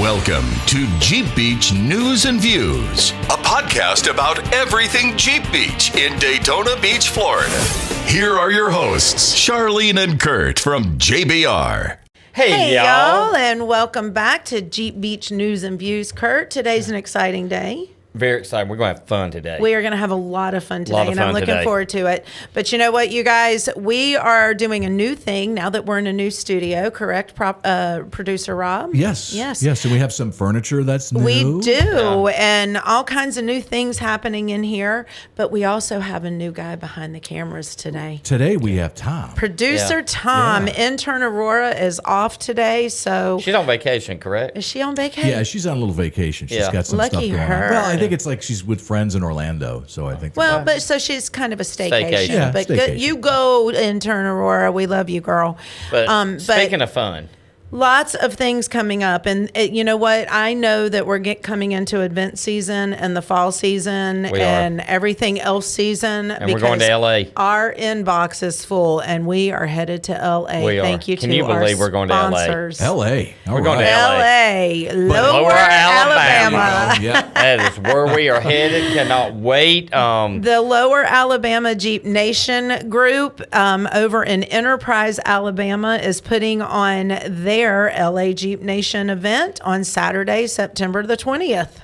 Welcome to Jeep Beach News and Views, a podcast about everything Jeep Beach in Daytona Beach, Florida. Here are your hosts, Charlene and Kurt from JBR. Hey y'all, and welcome back to Jeep Beach News and Views. Kurt, today's an exciting day. Very excited. We're going to have fun today. We are going to have a lot of fun today, and I'm looking forward to it. But you know what, you guys? We are doing a new thing now that we're in a new studio, correct, Producer Rob? Yes. And we have some furniture that's new. We do, and all kinds of new things happening in here. But we also have a new guy behind the cameras today. Today we have Tom. Producer Tom. Intern Aurora is off today, so... She's on vacation, correct? Is she on vacation? Yeah, she's on a little vacation. She's got some Lucky stuff going her. on. Well, I think it's like she's with friends in Orlando, so I think. Well, but so she's kind of a staycation. Yeah, but staycation. Good, you go, intern Aurora. We love you, girl. But speaking of fun. Lots of things coming up. And you know what? I know that we're coming into event season and the fall season and everything else season. And we're going to L.A. Our inbox is full, and we are headed to L.A. We are. Thank you Can to you our believe we're going to L.A.? sponsors. L.A. We're going to L.A. Lower Alabama. Yeah. That is where we are headed. Cannot wait. The Lower Alabama Jeep Nation group over in Enterprise, Alabama is putting on their LA Jeep Nation event on Saturday, September the 20th.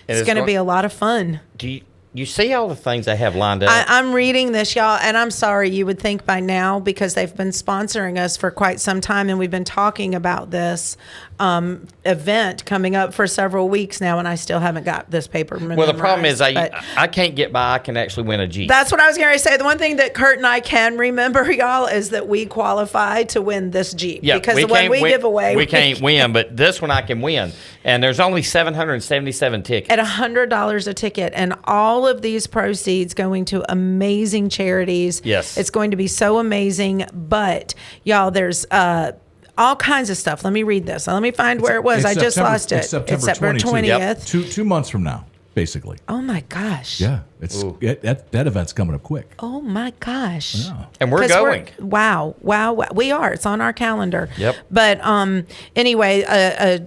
It's going to be a lot of fun. Do you see all the things they have lined up? I'm reading this, y'all, and I'm sorry. You would think by now, because they've been sponsoring us for quite some time, and we've been talking about this event coming up for several weeks now, and I still haven't got this paper memorized. Well, the problem is I can't get by. I can actually win a Jeep. That's what I was going to say. The one thing that Kurt and I can remember, y'all, is that we qualify to win this Jeep. Yeah, because the one we give away, we can't win, but this one I can win. And there's only 777 tickets. At $100 a ticket, and all of these proceeds going to amazing charities. Yes. It's going to be so amazing. But, y'all, there's all kinds of stuff. Let me read this. Let me find where it was. I just lost it. It's September 20th. 20th. Two months from now, basically. Oh, my gosh. Yeah. That event's coming up quick. Oh, my gosh. Yeah. And we're going. Wow. We are. It's on our calendar. Yep. But anyway,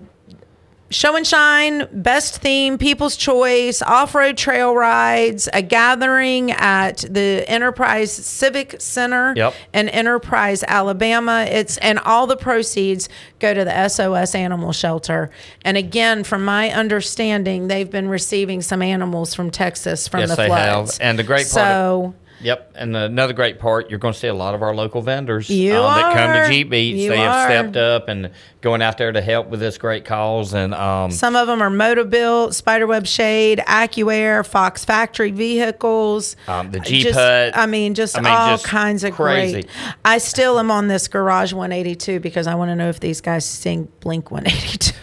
show and shine, best theme, People's Choice, off-road trail rides, a gathering at the Enterprise Civic Center in Enterprise, Alabama. And all the proceeds go to the SOS Animal Shelter. And again, from my understanding, they've been receiving some animals from Texas from the floods. Yes, they have. And the great part. Yep, and another great part, you're going to see a lot of our local vendors that come to Jeep Beach. They have stepped up and going out there to help with this great cause. And some of them are Motobuilt, Spiderweb Shade, AccuAir, Fox Factory Vehicles. The Jeep Hut. Just all kinds of crazy. Great. I still am on this Garage 182 because I want to know if these guys sing Blink 182.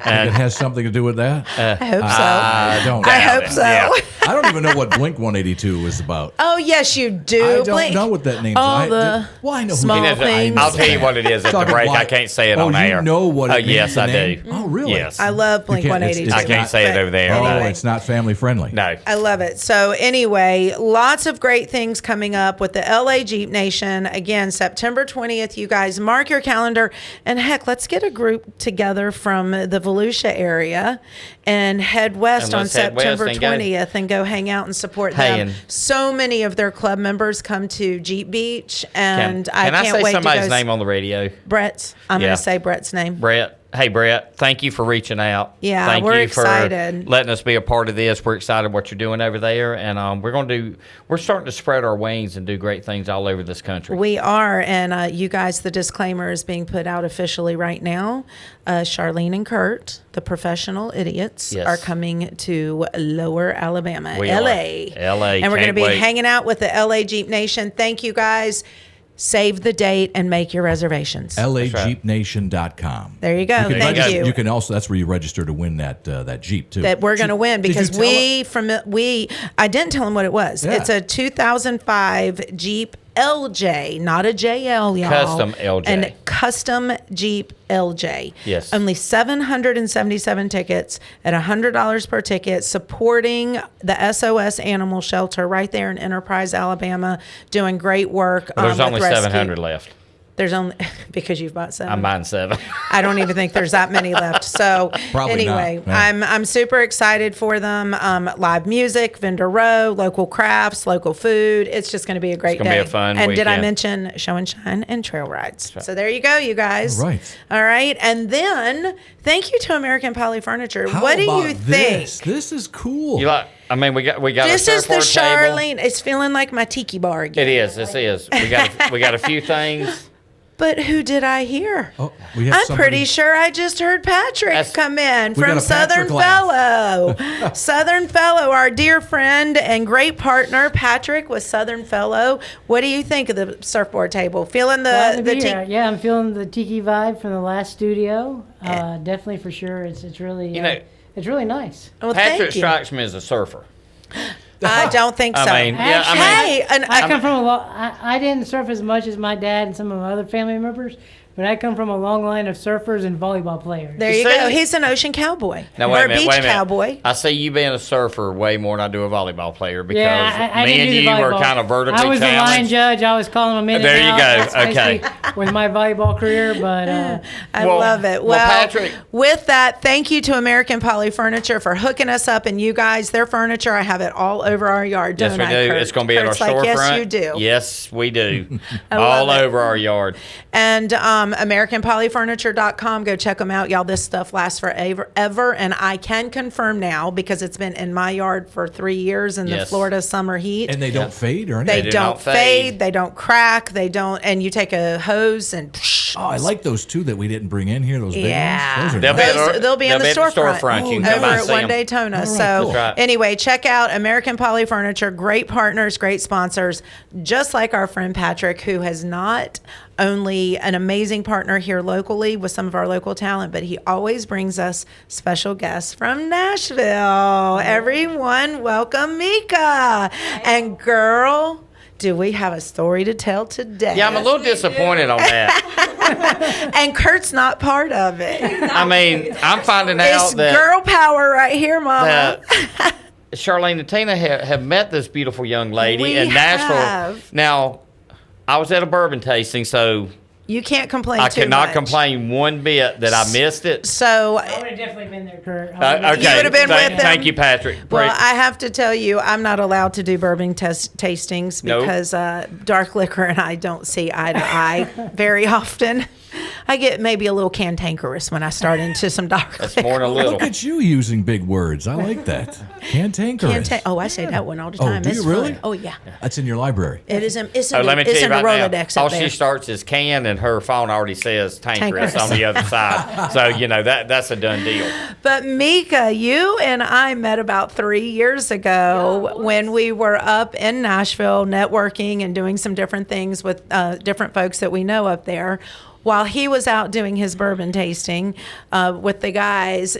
And it has something to do with that? I hope so. I hope so. Yeah. I don't even know what Blink 182 is about. Oh, yes, you do. I don't know what that means. All I know small things. I'll tell you what it is at the break. I can't say it on air. You know what it means? Yes, I do. Oh, really? Yes. I love Blink 182. I can't say it over there. Oh, it's not family friendly. No. I love it. So anyway, lots of great things coming up with the LA Jeep Nation. Again, September 20th, you guys mark your calendar. And heck, let's get a group together from the Volusia area and head west on September 20th and go hang out and support them. So many of their club members come to Jeep Beach, and I can't wait to go. Can I say somebody's name on the radio? Brett's. I'm going to say Brett's name. Brett. Hey, Brett, thank you for reaching out. Yeah, we're excited. For letting us be a part of this. We're excited what you're doing over there, and we're starting to spread our wings and do great things all over this country. We are, and you guys, the disclaimer is being put out officially right now. Charlene and Kurt, the professional idiots, are coming to Lower Alabama, LA. And we're going to be hanging out with the LA Jeep Nation. Thank you, guys. Save the date and make your reservations. LAJeepNation.com. There you go. Thank you. You can also, that's where you register to win that Jeep too. That we're going to win because I didn't tell them what it was. Yeah. It's a 2005 Jeep LJ, not a JL, y'all. Custom LJ. And custom Jeep LJ. Yes. Only 777 tickets at $100 per ticket, supporting the SOS Animal Shelter right there in Enterprise, Alabama, doing great work. Well, there's only rescue. 700 left. There's only because you've bought 7. I'm buying 7. I don't even think there's that many left. So Probably anyway, not. No. I'm super excited for them. Live music, vendor row, local crafts, local food. It's just going to be a great gonna day. be a fun and did I weekend. mention show and shine and trail rides? So there you go, you guys. All right. All right. And then thank you to American Poly Furniture. How What do about you think? This is cool. You like? I mean, we got. This a is the surfboard table. Charlene. It's feeling like my tiki bar again. It is. This is. We got a few things. But who did I hear? Oh, we have I'm somebody- pretty sure I just heard Patrick come in We got from a Southern Patrick laugh. Fellow. Southern Fellow, our dear friend and great partner, Patrick with Southern Fellow. What do you think of the surfboard table? Feeling Glad to the be here. tiki? Yeah, I'm feeling the tiki vibe from the last studio. Definitely for sure. It's really it's really nice. Well, Patrick thank you. strikes me as a surfer. I don't think so. I mean, yeah, I mean, Hey, and I come from a I didn't surf as much as my dad and some of my other family members, but I come from a long line of surfers and volleyball players. there You you go. see? He's an ocean cowboy now or wait a a minute. beach Wait a minute. cowboy. I see you being a surfer way more than I do a volleyball player because Yeah, I me didn't and do the you were volleyball. kind of vertically I was the line challenged. judge. I was calling them in There and you out. go. That's Okay. basically with my volleyball career, but I Well- love it. well, Well, Patrick- with that, thank you to American Poly Furniture for hooking us up. And you guys, their furniture, I have it all over our yard. Yes, don't we I, do. Kurt? It's going to be Kurt's at our like, storefront. Yes, you do. Yes, we do. love All it. over our yard. And AmericanPolyFurniture.com. Go check them out. Y'all, this stuff lasts forever. And I can confirm now because it's been in my yard for 3 years in the Yes. Florida summer heat. And they don't fade or they anything. do don't not fade. fade. They don't crack. They don't. And you take a hose and. Oh, I like those two that we didn't bring in here. Those big Yeah. ones. Those are They'll be nice. at our- They'll be in the they'll be at the storefront, storefront. You can Oh, come by over and at see One 'em. Daytona. All right, So cool. That's right. anyway, check out American Poly Furniture. Great partners, great sponsors, just like our friend Patrick, who has not only an amazing partner here locally with some of our local talent, but he always brings us special guests from Nashville. Everyone, welcome Mika. And girl, do we have a story to tell today? Yeah, I'm a little disappointed on that. And Kurt's not part of it. I mean, I'm finding out It's that girl power right here, mama. Charlene and Tina have met this beautiful young lady We in Nashville. have. Now, I was at a bourbon tasting, so You can't complain I too could not much. complain one bit that I missed it. So, I would have definitely been there, Kurt. Okay, You would've been with them? Thank you, Patrick. well, I have to tell you, I'm not allowed to do bourbon tastings Nope. because dark liquor and I don't see eye to eye very often. I get maybe a little cantankerous when I start into some dark That's liquor. more than a little. Look at you using big words. I like that. Cantankerous. Oh, I say that one all the Oh, time. do It's you really? fun. Oh, yeah. That's in your library. It is. It's Oh, in, let me it's tell you in the right now. Rolodex All up there. she starts is can, and her phone already says tankerous Tankerous. on the other side. So that's a done deal. But Mika, you and I met about 3 years ago when we were up in Nashville networking and doing some different things with different folks that we know up there. While he was out doing his bourbon tasting with the guys,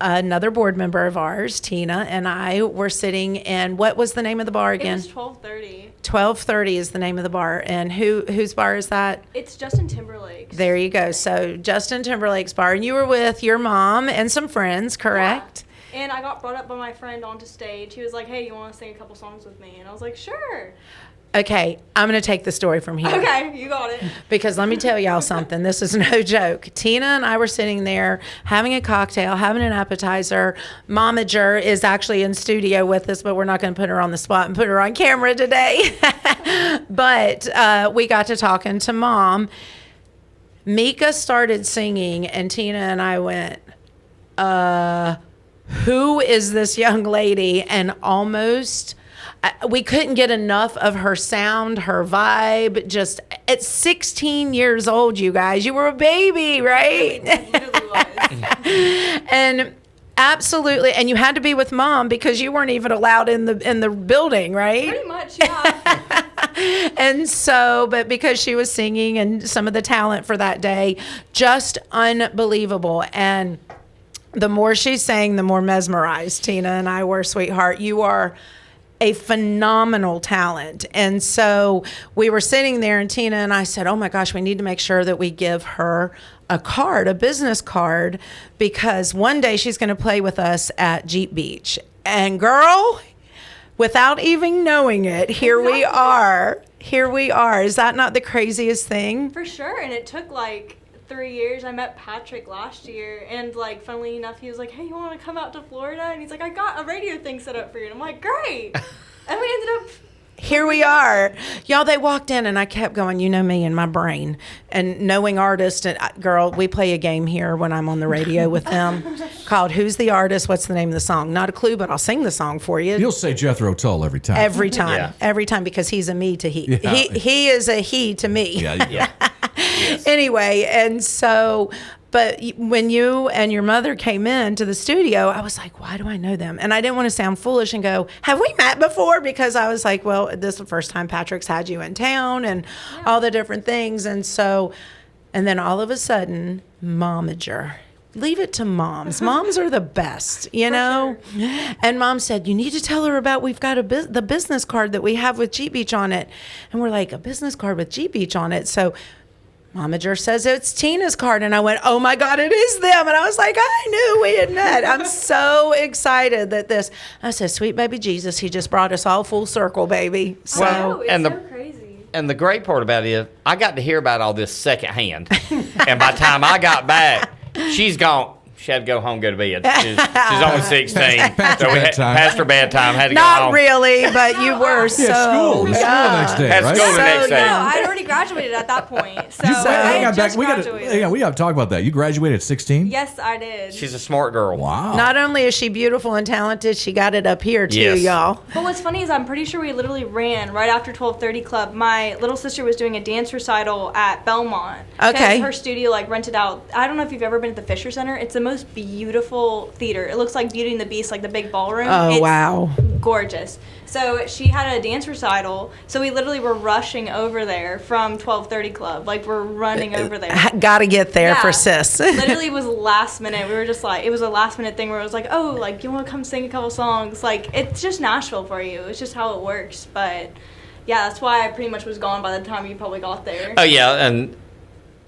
another board member of ours, Tina, and I were sitting in, what was the name of the bar It again? was 12:30. 1230 is the name of the bar. And whose bar is that? It's Justin Timberlake's. There you go. So Justin Timberlake's bar. And you were with your mom and some friends, correct? And I got brought up by my friend onto stage. He was like, "Hey, you want to sing a couple songs with me?" And I was like, "Sure." Okay, I'm going to take the story from here. Okay, you got it. Because let me tell y'all something. This is no joke. Tina and I were sitting there having a cocktail, having an appetizer. Momager is actually in studio with us, but we're not going to put her on the spot and put her on camera today. But we got to talking to Mom. Mika started singing, and Tina and I went, who is this young lady? And almost... we couldn't get enough of her sound, her vibe. Just at 16 years old, you guys, you were a baby, right? It literally was. And absolutely, and you had to be with Mom because you weren't even allowed in the building, right? Pretty much, yeah. And so, but because she was singing and some of the talent for that day, just unbelievable. And the more she sang, the more mesmerized Tina and I were, sweetheart. You are a phenomenal talent. And so we were sitting there and Tina and I said, oh my gosh, we need to make sure that we give her a card, a business card, because one day she's going to play with us at Jeep Beach. And girl, without even knowing it, here we are. Here we are. Is that not the craziest thing? For sure. And it took like 3 years. I met Patrick last year, and like funnily enough, he was like, "Hey, you want to come out to Florida?" And he's like, "I got a radio thing set up for you." And I'm like, "Great!" And we ended up. Here we are. Y'all, they walked in and I kept going, you know me in my brain. And knowing artists, and girl, we play a game here when I'm on the radio with them called Who's the Artist? What's the name of the song? Not a clue, but I'll sing the song for you. You'll say Jethro Tull every time. Every time. Yeah. Every time, because he's a me to he. Yeah. He is a he to me. Yeah. Yes. Anyway, and so... But when you and your mother came in to the studio, I was like, why do I know them? And I didn't want to sound foolish and go, have we met before? Because I was like, well, this is the first time Patrick's had you in town and all the different things. And so, and then all of a sudden, momager. Leave it to moms. Moms are the best, you know? Sure. And Mom said, you need to tell her about, we've got the business card that we have with Jeep Beach on it. And we're like, a business card with Jeep Beach on it? So Momager says it's Tina's card. And I went, oh my God, it is them. And I was like, I knew we had met. I'm so excited that I said, sweet baby Jesus, he just brought us all full circle, baby. So, Wow, it's and so crazy. And the great part about it is I got to hear about all this secondhand. And by the time I got back, she's gone. She had to go home, go to bed. She's only 16. Past her bedtime. Past her bedtime. Had to go not home. really, but you were so. School. It's school the next day, Had right? school the next So day. No, I'd already graduated at that point. So Hang I on, just we graduated. got to talk about that. You graduated at 16? Yes, I did. She's a smart girl. Wow. Not only is she beautiful and talented, she got it up here too, Yes. y'all. But what's funny is I'm pretty sure we literally ran right after 12:30 Club. My little sister was doing a dance recital at Belmont. 'Cause Okay. Her studio like rented out. I don't know if you've ever been at the Fisher Center. It's the most beautiful theater. It looks like Beauty and the Beast, like the big ballroom. Oh, It's wow. gorgeous. So she had a dance recital. So we literally were rushing over there from 12:30 Club. Like we're running over there. Got to get there for Yeah. sis. Literally was last minute. We were just like, it was a last minute thing where it was like, oh, like you want to come sing a couple songs? Like it's just Nashville for you. It's just how it works. But yeah, that's why I pretty much was gone by the time you probably got there. Oh, yeah.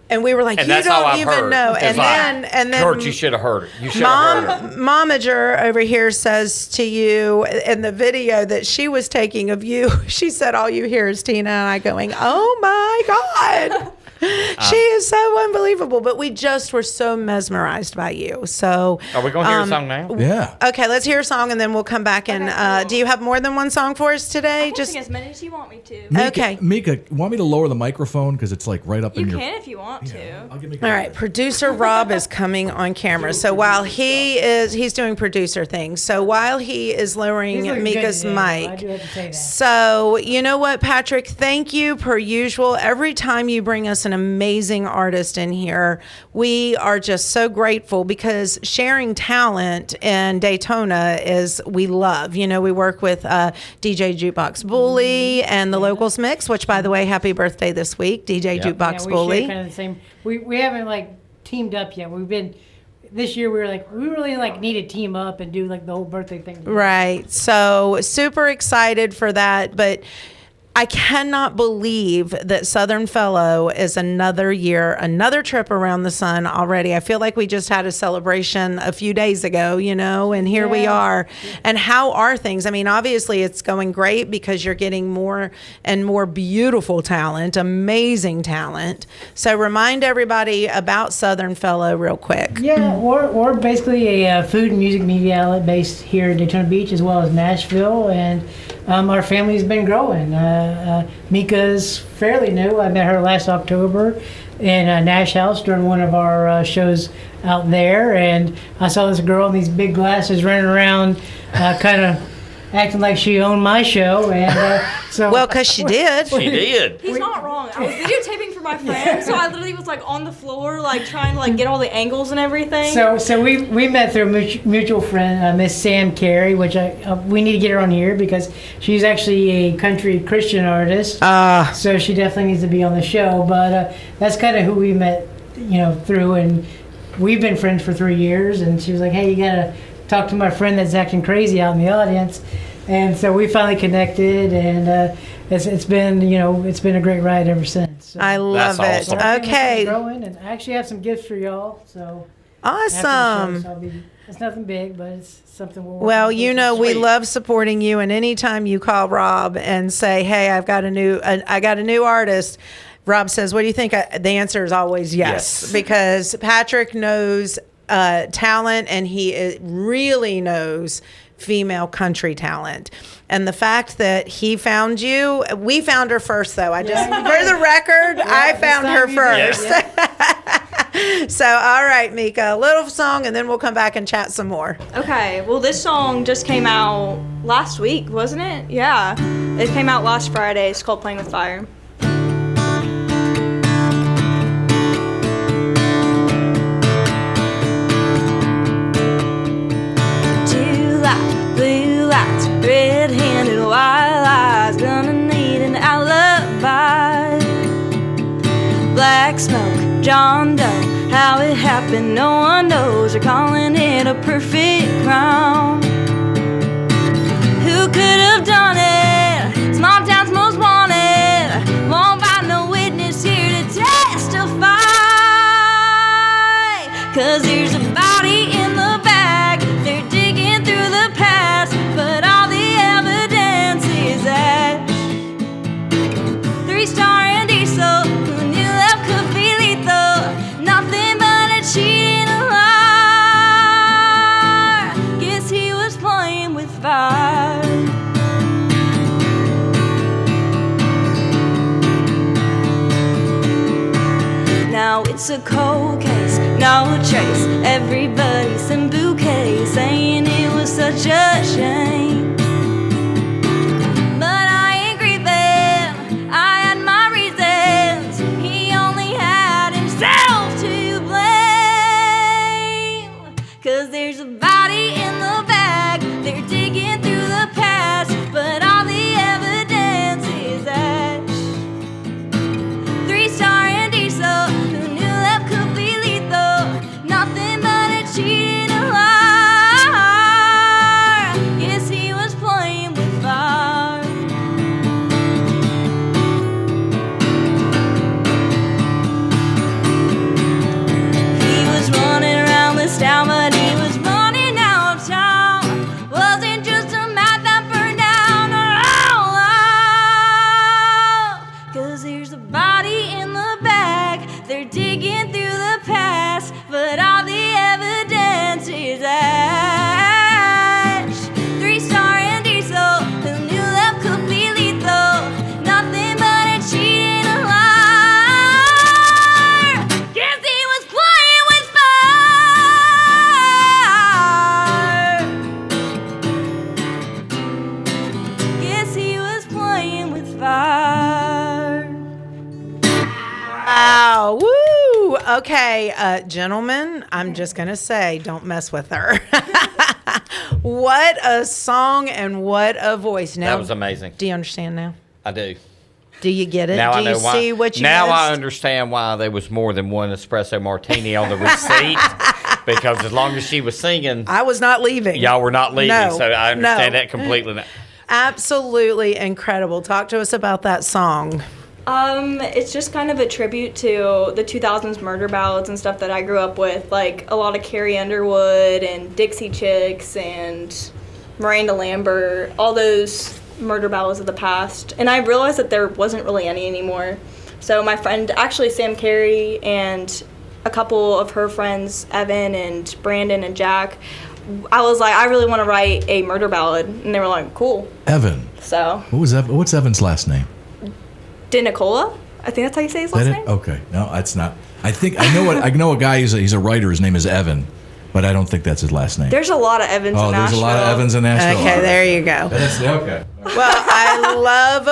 And we were like, And you that's all don't I've even heard. know. It's And like, then Kurt, you should have heard it. You should have heard it. Momager over here says to you in the video that she was taking of you, she said, all you hear is Tina and I going, oh my God. She is so unbelievable. But we just were so mesmerized by you. So Are we going to hear a song now? Yeah. okay, let's hear a song and then we'll come back and Okay, cool. do you have more than one song for us today? I can sing as many as you want me to. Okay. Mika, want me to lower the microphone because it's like right up You in your. can if you want to. I'll give Mika All right, producer Rob is coming on camera. So while he's doing producer things. So while he is lowering He's looking Mika's good today, mic. I do have to say that. So you know what, Patrick? Thank you per usual. Every time you bring us an amazing artist in here, we are just so grateful because sharing talent in Daytona is we love. You know, we work with DJ Jukebox Bully and the Locals Mix, which by the way, happy birthday this week, DJ Jukebox Yeah, we Bully. share kind of the same. We haven't like teamed up yet. We've been this year. We really like need to team up and do like the whole birthday thing. Right. So super excited for that. But I cannot believe that Southern Fellow is another year, another trip around the sun already. I feel like we just had a celebration a few days ago, you know, and here we are. And how are things? I mean, obviously it's going great because you're getting more and more beautiful talent, amazing talent. So remind everybody about Southern Fellow real quick. Yeah, we're basically a food and music media outlet based here in Daytona Beach as well as Nashville, and our family's been growing. Mika's fairly new. I met her last October in Nash House during one of our shows out there, and I saw this girl in these big glasses running around, kind of acting like she owned my show, and so Well, because she did. She did. He's not wrong. I was videotaping for my friend, so I literally was like on the floor, like trying to like get all the angles and everything. So we met through a mutual friend, Miss Sam Carey, which we need to get her on here because she's actually a country Christian artist. So she definitely needs to be on the show. But that's kind of who we met, you know, through, and we've been friends for 3 years. And she was like, "Hey, you gotta talk to my friend that's acting crazy out in the audience." And so we finally connected, and it's been a great ride ever since. So I love That's it. awesome. our family's Okay. growing, and I actually have some gifts for y'all. So Awesome. It's nothing big, but it's something we'll work Well, on. you know, we love supporting you, and anytime you call Rob and say, "Hey, I got a new artist," Rob says, "What do you think?" The answer is always yes. Because Patrick knows talent, and he really knows female country talent. And the fact that he found you, we found her first, though. For the record, I found her first. So, all right, Mika, a little song, and then we'll come back and chat some more. Okay, well, this song just came out last week, wasn't it? Yeah, it came out last Friday. It's called Playing with Fire. Blue lights, red-handed white lies, gonna need an alibi. Black smoke, John Doe, how it happened no one knows. They're calling it a perfect crime. Who could have done it? Small town's most wanted. Won't find no witness here to testify. 'Cause there's a body in the back. They're digging through the past, but all the evidence is ash. 3-star and diesel, who knew love could be lethal? Nothing but a cheating liar. Guess he was playing with fire. Now it's a cold case, no trace. Everybody sent bouquets, saying it was such a shame. But I ain't grieving, I had my reasons. He only had himself to blame. 'Cause there's a body in the back, they're digging through the past, but all the evidence is ash. 3-star and diesel, who knew love could be lethal? Nothing but a cheating liar. Yes, he was playing with fire. He was running around this town, but he was running out of town. Wasn't just a map that burned down all out. 'Cause there's a body in the back, they're digging through the past, but all the evidence is ash. 3-star and diesel, who knew love could be lethal? Nothing but a cheating liar. Guess he was playing with fire. Guess he was playing with fire. Wow. Woo. Okay, gentlemen, I'm just going to say, don't mess with her. What a song and what a voice. Now, That was amazing. Do you understand now? I do. Do you get it? Now do I know you why. see what you Now missed? I understand why there was more than one espresso martini on the receipt. Because as long as she was singing, I was not leaving. y'all were not leaving. No, So I understand no. that completely now. Absolutely incredible. Talk to us about that song. It's just kind of a tribute to the 2000s murder ballads and stuff that I grew up with, like a lot of Carrie Underwood and Dixie Chicks and Miranda Lambert, all those murder ballads of the past. And I realized that there wasn't really any anymore. So my friend, actually Sam Carey, and a couple of her friends, Evan and Brandon and Jack, I was like, I really want to write a murder ballad. And they were like, cool. Evan. So, What's Evan's last name? DeNicola? I think that's how you say his last name. Okay. No, that's not. I know a guy, he's a writer, his name is Evan, but I don't think that's his last name. There's a lot of Evans in Nashville. There's a lot of Evans in Nashville. Okay, there you go. Okay. Well, I love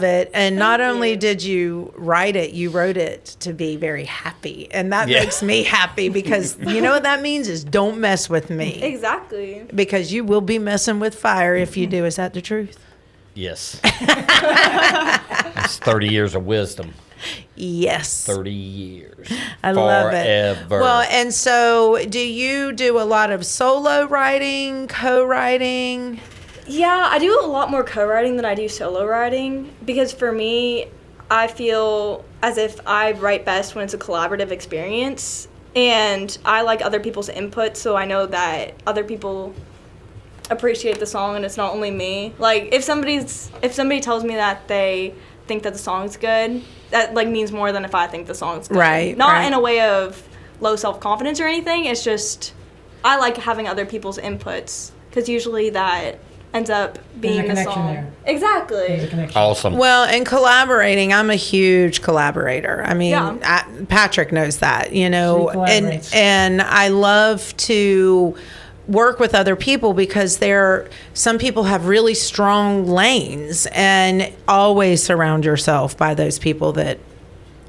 it. And not only did you write it, you wrote it to be very happy. And that makes me happy because you know what that means is don't mess with me. Exactly. Because you will be messing with fire if you do. Is that the truth? Yes. That's 30 years of wisdom. Yes. 30 years. I love it. Forever. Well, and so do you do a lot of solo writing, co-writing? Yeah, I do a lot more co-writing than I do solo writing because for me, I feel as if I write best when it's a collaborative experience. and I like other people's input, so I know that other people appreciate the song, and it's not only me. Like, if somebody tells me that they think that the song's good, that like means more than if I think the song's good. Right. Not in a way of low self-confidence or anything. It's just I like having other people's inputs, because usually that ends up being the song. There. Exactly. There's a connection. Awesome. Well, and collaborating, I'm a huge collaborator. I mean, Yeah. Patrick knows that, you know, She collaborates. and I love to work with other people, because some people have really strong lanes, and always surround yourself by those people that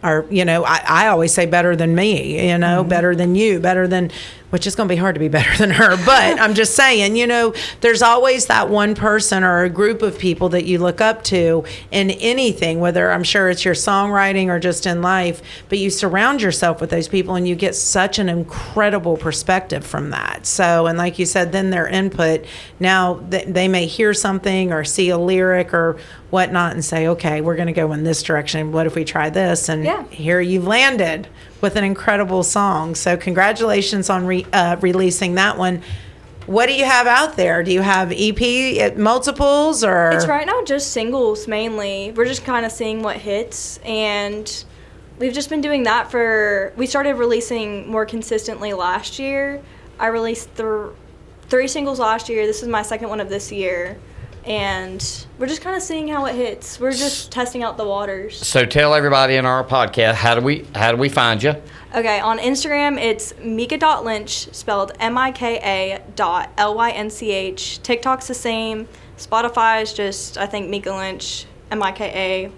are, you know, I always say better than me, you know, better than you, better than, which is going to be hard to be better than her. But I'm just saying, you know, there's always that one person or a group of people that you look up to in anything, whether I'm sure it's your songwriting or just in life, but you surround yourself with those people and you get such an incredible perspective from that. So, and like you said, then their input, now they may hear something or see a lyric or whatnot and say, okay, we're going to go in this direction. What if we try this? And here you've landed with an incredible song. So congratulations on releasing that one. What do you have out there? Do you have EP multiples, or? It's right now just singles mainly. We're just kind of seeing what hits, and we've just been doing that we started releasing more consistently last year. I released 3 singles last year. This is my second one of this year. And we're just kind of seeing how it hits. We're just testing out the waters. So tell everybody in our podcast, how do we find you? Okay, on Instagram, it's Mika.Lynch, spelled Mika.Lynch. TikTok's the same. Spotify is just, I think, Mika Lynch, Mika Lynch.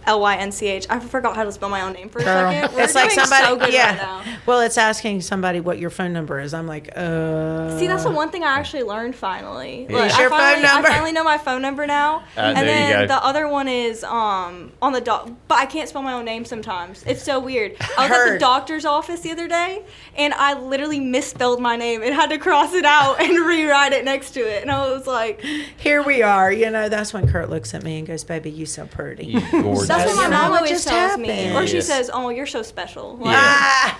I forgot how to spell my own name for a second. It's like somebody, so good right now. Well, it's asking somebody what your phone number is. I'm like, See, that's the one thing I actually learned finally. Look, Is your phone number? I finally know my phone number now. And there you then go. the other one is on the but I can't spell my own name sometimes. It's so weird. I was at the doctor's office the other day, and I literally misspelled my name and had to cross it out and rewrite it next to it. And I was like, here we are. You know, that's when Kurt looks at me and goes, baby, you so pretty. You gorgeous. that's what my You know mom what always just tells me. happened? Or she Yes. says, oh, you're so special. Like,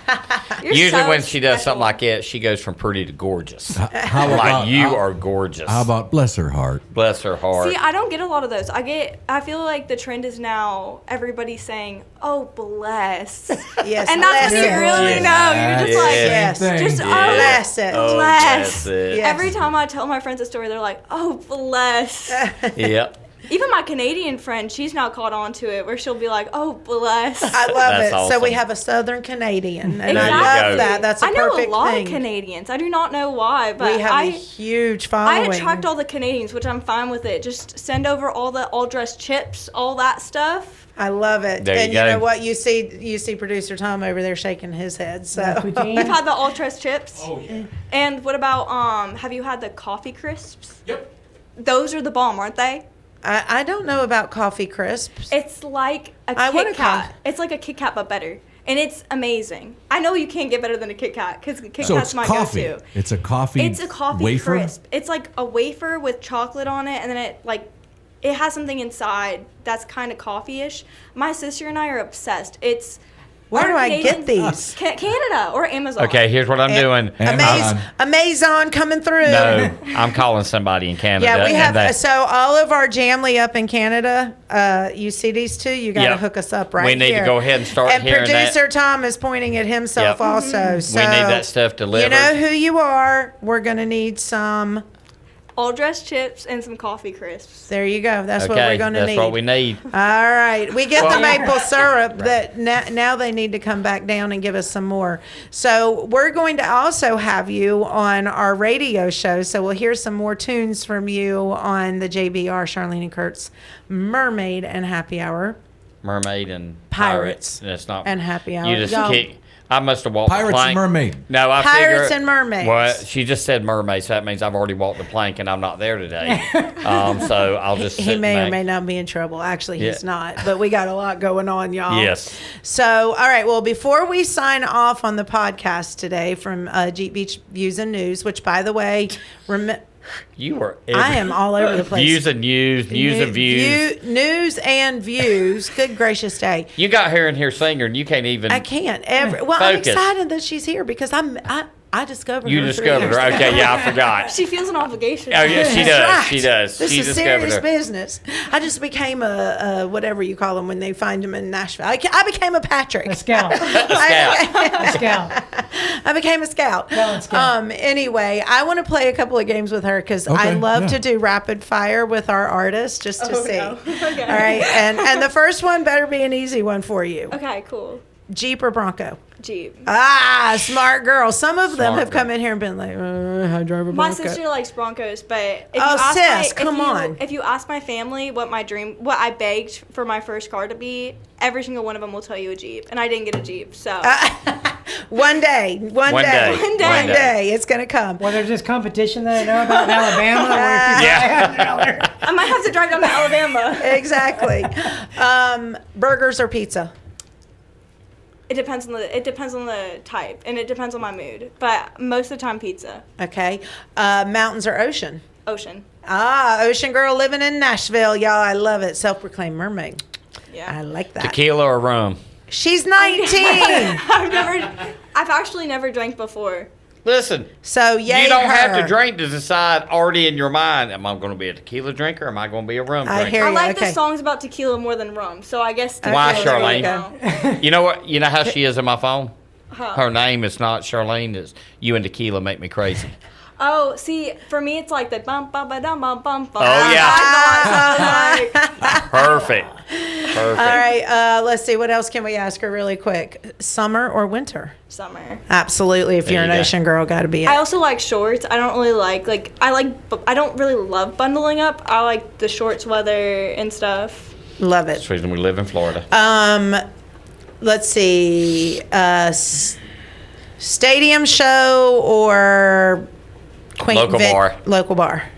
you're Usually so when she does something special. like that, she goes from pretty to gorgeous. How Like, about you are gorgeous. How about bless her heart? Bless her heart. See, I don't get a lot of those. I feel like the trend is now everybody saying, "Oh, bless," Yes, and that's when you bless it. really know. You're just like, Yes. just Thing. oh, Bless it. Oh, bless. bless it. Yes. Every time I tell my friends a story, they're like, "Oh, bless." Yep. Even my Canadian friend, she's now caught on to it, where she'll be like, "Oh, bless." I love That's it. So awesome. we have a Southern Canadian, and Exactly. I love go. that. That's a I know perfect a lot thing. of Canadians. I do not know why, but We have a huge following. I attract all the Canadians, which I'm fine with it. Just send over all the all-dressed chips, all that stuff. I love it. There you and go. you know what? You see producer Tom over there shaking his head. So Poutine. You've had the all-dressed chips? Oh yeah. And what about, have you had the coffee crisps? Yep. Those are the bomb, aren't they? I don't know about coffee crisps. It's like a I wanna Kit Kat. It's like a Kit Kat, but better. And it's amazing. I know you can't get better than a Kit Kat, because Kit So Kat's it's my coffee. go-to. It's a coffee. It's a coffee wafer? crisp. It's like a wafer with chocolate on it, and then it has something inside that's kind of coffee-ish. My sister and I are obsessed. Where our do I get Canadians- these? Canada or Amazon. Okay, here's what I'm doing. Amazon. Amazon coming through. No, I'm calling somebody in Canada. Yeah, we and have. they- So all of our Jamly up in Canada, you see these two? You got to Yep. hook us up right We need to here. go ahead and start And hearing that. producer Tom is pointing at himself Yep. also. So We need that stuff delivered. You know who you are. We're going to need some. All dressed chips and some coffee crisps. There you go. That's what Okay, we're going to that's need. what we need. All right. We get the Well- maple syrup that now they need to come back down and give us some more. So we're going to also have you on our radio show. So we'll hear some more tunes from you on the JBR, Charlene and Kurt's Mermaid and Happy Hour. Mermaid and Pirates. And it's not And Happy Hour. You just Y'all- kick. I must have walked the Pirates plank. and mermaid. No, I Pirates figure, and mermaids. Well, she just said mermaid, so that means I've already walked the plank and I'm not there today. So I'll just sit He may or back. may not be in trouble. Actually, he's Yeah. not. But we got a lot going on, y'all. Yes. So, all right. Well, before we sign off on the podcast today from Jeep Beach Views and News, which, by the way, You were. I am all over the place. News and views. News and views. Good gracious day. You got her in here singing, and you can't even. I can't ever. Well, I'm excited that she's here because I discovered her. You discovered her. Okay, yeah, I forgot. She feels an obligation. Oh, yeah, she does. Right. She does. This she is serious business. I just became a whatever you call them when they find them in Nashville. I became a Patrick. A scout. A Scout. I became a scout. Anyway, I want to play a couple of games with her because I love to do rapid fire with our artists just to see. No. Okay. All right, and the first one better be an easy one for you. Okay, cool. Jeep or Bronco? Jeep. Smart girl. Some of them have come in here and been like, I drive a Bronco. My sister likes Broncos, but if you ask my family what I begged for my first car to be, every single one of them will tell you a Jeep, and I didn't get a Jeep, so. One day, it's gonna come. Well, there's this competition that I know about in Alabama. Where I might have to drive down to Alabama. Exactly. Burgers or pizza? It depends on the type, and it depends on my mood. But most of the time, pizza. Okay. Mountains or ocean? Ocean. Ocean girl living in Nashville, y'all. I love it. Self-proclaimed mermaid. Yeah. I like that. Tequila or rum? She's 19. I've actually never drank before. Listen. So you don't have to drink to decide already in your mind. Am I going to be a tequila drinker? Or am I going to be a rum drinker? I like the songs about tequila more than rum, so I guess. Why, Charlene? You know what? You know how she is in my phone. Her name is not Charlene. It's you and tequila make me crazy. Oh, see, for me, it's like the bum bum ba dum bum bum bum. Oh yeah. Perfect. All right. Let's see. What else can we ask her really quick? Summer or winter? Summer. Absolutely. If you're an ocean girl, got to be it. I also like shorts. I don't really I don't really love bundling up. I like the shorts weather and stuff. Love it. That's the reason we live in Florida. Let's see. Stadium show or local bar.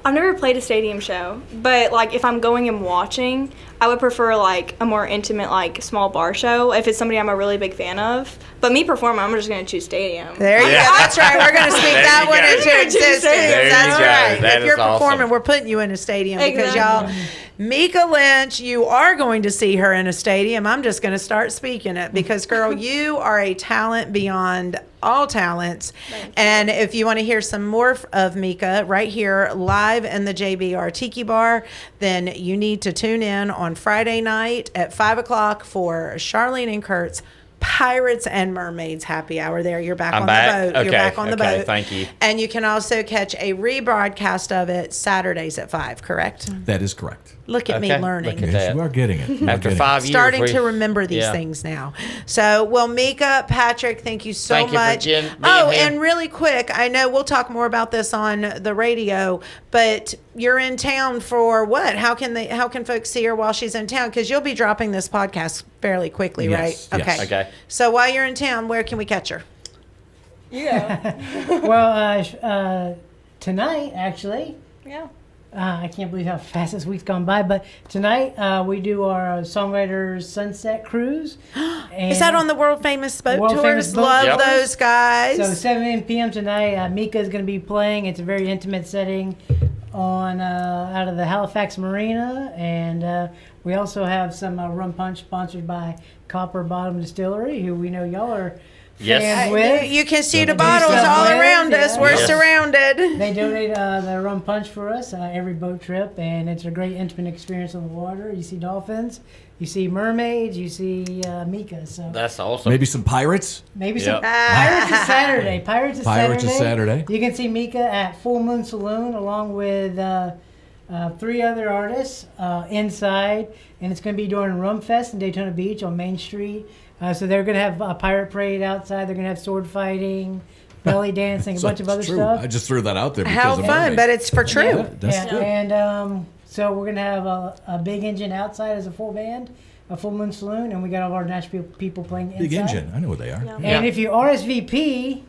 I've never played a stadium show, but like if I'm going and watching, I would prefer like a more intimate, like small bar show if it's somebody I'm a really big fan of. But me performing, I'm just going to choose stadium. There you go. That's right. We're going to speak that one into existence. That's right. That if you're performing, awesome. We're putting you in a stadium because y'all, Mika Lynch, you are going to see her in a stadium. I'm just going to start speaking it because, girl, you are a talent beyond all talents. And if you want to hear some more of Mika right here live in the JBR Tiki Bar, then you need to tune in on Friday night at 5 o'clock for Charlene and Kurt's Pirates and Mermaids happy hour. There, you're back on the boat. Okay. You're back on the boat. Thank you. And you can also catch a rebroadcast of it Saturdays at 5, correct? That is correct. Look at me learning. Look at Yes, that. you are getting it. After 5 years. Starting to remember these things now. So, well, Mika, Patrick, thank you so much. Thank you for Oh, being here. and really quick, I know we'll talk more about this on the radio, but you're in town for what? How can folks see her while she's in town? Because you'll be dropping this podcast fairly quickly, Yes, right? yes. Okay. So while you're in town, where can we catch her? Well, tonight, actually. Yeah. I can't believe how fast this week's gone by, but tonight we do our Songwriters Sunset Cruise. Is that on the world famous boat World tours? famous boat Love tours. those guys. So 7 p.m. tonight, Mika is going to be playing. It's a very intimate setting on out of the Halifax Marina, and we also have some rum punch sponsored by Copper Bottom Distillery, who we know y'all are fans with. You can see the do bottles stuff all with, around us. yeah. We're Yes. surrounded. They donate the rum punch for us every boat trip, and it's a great intimate experience on the water. You see dolphins, you see mermaids, you see Mika. So That's awesome. Maybe some pirates. maybe Yep. some Pirates is Saturday. Pirates is Saturday. You can see Mika at Full Moon Saloon along with 3 other artists inside, and it's going to be during Rum Fest in Daytona Beach on Main Street. So they're going to have a pirate parade outside. They're going to have sword fighting, belly dancing, a bunch of other True. stuff. I just threw that out there. How because of fun, mermaids. but it's for true. Yeah, that's good. And so we're going to have a big engine outside as a full band, a Full Moon Saloon, and we got all our Nashville people playing inside. Big engine. I know what they are. Yeah. And if you RSVP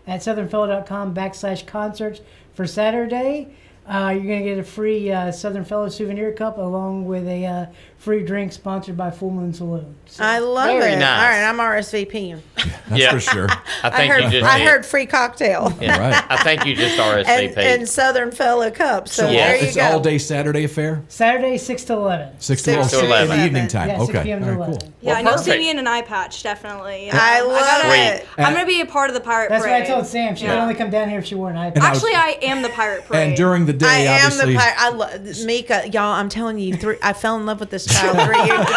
at southernfellow.com/concerts for Saturday, you're going to get a free Southern Fellow souvenir cup along with a free drinks sponsored by Full Moon Saloon. So. I love Very it. nice. All right, I'm RSVPing. That's for sure. I heard free cocktail. Yeah. Right. I think you just RSVP. and Southern Fella Cup. So there you it's go. all day Saturday affair? Saturday, 6 to 11. 6 to 11. In the evening time. Yeah, 6 okay. p.m. to All right, 11. cool. Yeah, Well, and you'll see perfect. me in an eye patch, definitely. I love it. I'm going to be a part of the pirate That's parade. what I told Sam. She would only come down here if she wore an eye And patch. Actually, I am the pirate parade. And during the day, I am obviously. Mika, y'all. I'm telling you, I fell in love with this child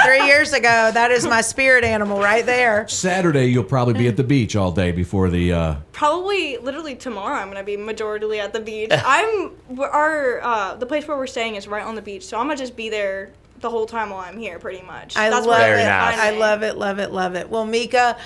3 years ago. That is my spirit animal right there. Saturday, you'll probably be at the beach all day before the. Probably, literally tomorrow, I'm gonna be majorly at the beach. The place where we're staying is right on the beach, so I'm gonna just be there the whole time while I'm here, pretty much. I That's love where it. Very nice. I love it. Love it. Love it. Well, Mika,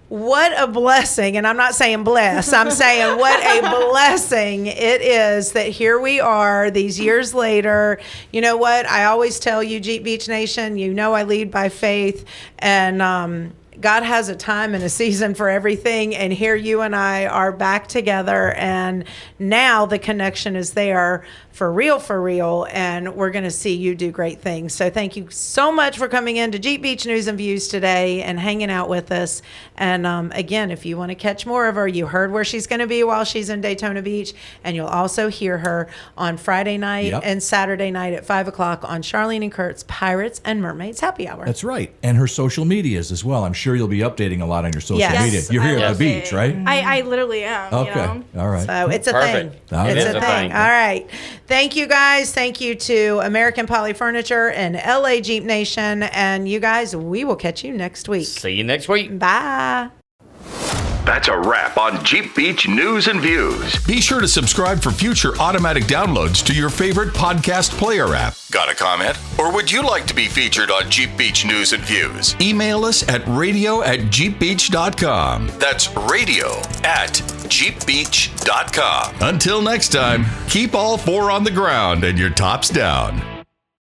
what a blessing. And I'm not saying bless. I'm saying what a blessing it is that here we are these years later. You know what? I always tell you, Jeep Beach Nation, you know I lead by faith. And God has a time and a season for everything. And here you and I are back together. And now the connection is there for real. And we're going to see you do great things. So thank you so much for coming in to Jeep Beach News and Views today and hanging out with us. And again, if you want to catch more of her, you heard where she's going to be while she's in Daytona Beach. And you'll also hear her on Friday night and Saturday night at 5 o'clock on Charlene and Kurt's Pirates and Mermaids Happy Hour. That's right. And her social medias as well. I'm sure you'll be updating a lot on your social media. You're here at the beach, right? I literally am. Okay. You know? All right. So it's a Perfect. thing. It It's is a a thing. thing. All right. Thank you guys. Thank you to American Poly Furniture and LA Jeep Nation. And you guys, we will catch you next week. See you next week. Bye. That's a wrap on Jeep Beach News and Views. Be sure to subscribe for future automatic downloads to your favorite podcast player app. Got a comment? Or would you like to be featured on Jeep Beach News and Views? Email us at radio@jeepbeach.com. That's radio@jeepbeach.com. Until next time, keep all four on the ground and your tops down.